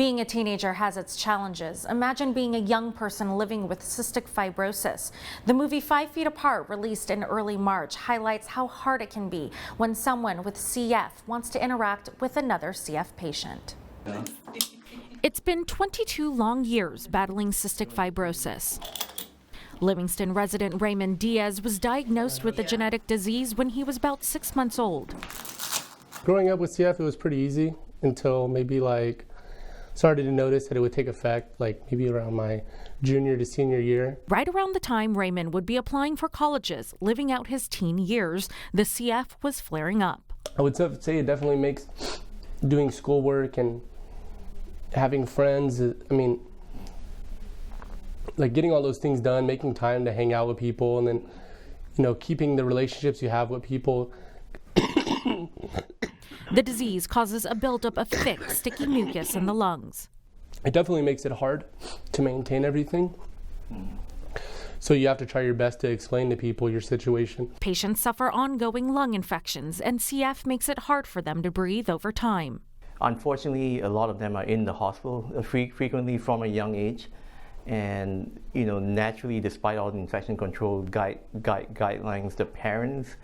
Being a teenager has its challenges. Imagine being a young person living with cystic fibrosis. The movie 5 Feet Apart, released in early March, highlights how hard it can be when someone with CF wants to interact with another CF patient. It's been 22 long years battling cystic fibrosis. Livingston resident Raymond Diaz was diagnosed with the genetic disease when he was about 6 months old. Growing up with CF, it was pretty easy until maybe started to notice that it would take effect maybe around my junior to senior year. Right around the time Raymond would be applying for colleges, living out his teen years, the CF was flaring up. I would say it definitely makes doing schoolwork and having friends, getting all those things done, making time to hang out with people, and then, keeping the relationships you have with people. The disease causes a buildup of thick, sticky mucus in the lungs. It definitely makes it hard to maintain everything. So you have to try your best to explain to people your situation. Patients suffer ongoing lung infections, and CF makes it hard for them to breathe over time. Unfortunately, a lot of them are in the hospital frequently from a young age. And, naturally, despite all the infection control guidelines, the parents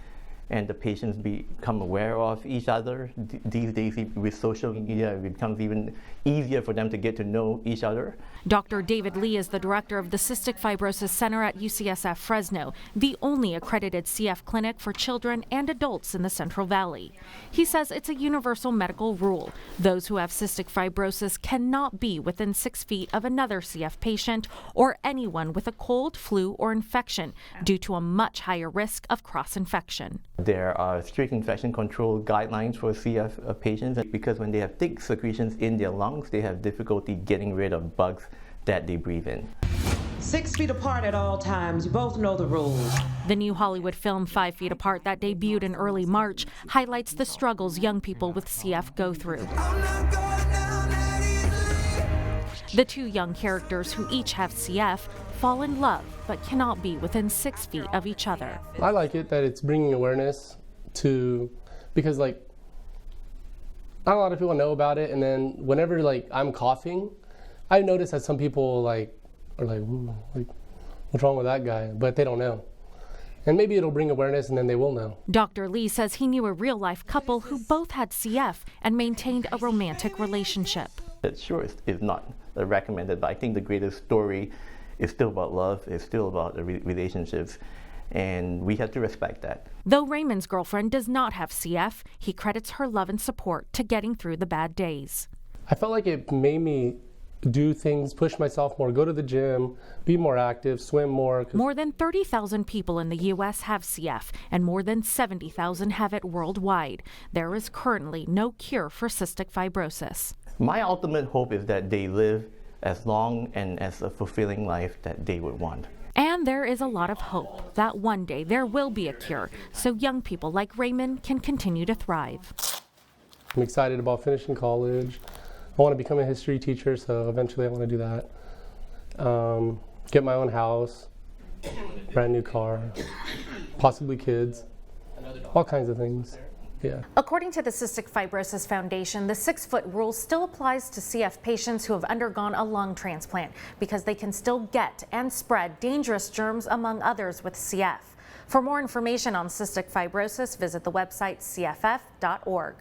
and the patients become aware of each other. These days, with social media, it becomes even easier for them to get to know each other. Dr. David Lee is the director of the Cystic Fibrosis Center at UCSF Fresno, the only accredited CF clinic for children and adults in the Central Valley. He says it's a universal medical rule. Those who have cystic fibrosis cannot be within 6 feet of another CF patient or anyone with a cold, flu, or infection due to a much higher risk of cross-infection. There are strict infection control guidelines for CF patients because when they have thick secretions in their lungs, they have difficulty getting rid of bugs that they breathe in. 6 feet apart at all times. You both know the rules. The new Hollywood film 5 Feet Apart that debuted in early March highlights the struggles young people with CF go through. The two young characters, who each have CF, fall in love but cannot be within 6 feet of each other. I like it that it's bringing awareness because not a lot of people know about it, and then whenever I'm coughing, I notice that some people are ooh, what's wrong with that guy? But they don't know. And maybe it'll bring awareness and then they will know. Dr. Lee says he knew a real-life couple who both had CF and maintained a romantic relationship. It sure is not recommended, but I think the greatest story is still about love, it's still about the relationships, and we have to respect that. Though Raymond's girlfriend does not have CF, he credits her love and support to getting through the bad days. I felt like it made me do things, push myself more, go to the gym, be more active, swim more. More than 30,000 people in the U.S. have CF, and more than 70,000 have it worldwide. There is currently no cure for cystic fibrosis. My ultimate hope is that they live as long and as a fulfilling life that they would want. And there is a lot of hope that one day there will be a cure, so young people like Raymond can continue to thrive. I'm excited about finishing college. I want to become a history teacher, so eventually I want to do that. Get my own house, brand new car, possibly kids, all kinds of things. Yeah. According to the Cystic Fibrosis Foundation, the 6-foot rule still applies to CF patients who have undergone a lung transplant because they can still get and spread dangerous germs, among others, with CF. For more information on cystic fibrosis, visit the website cff.org.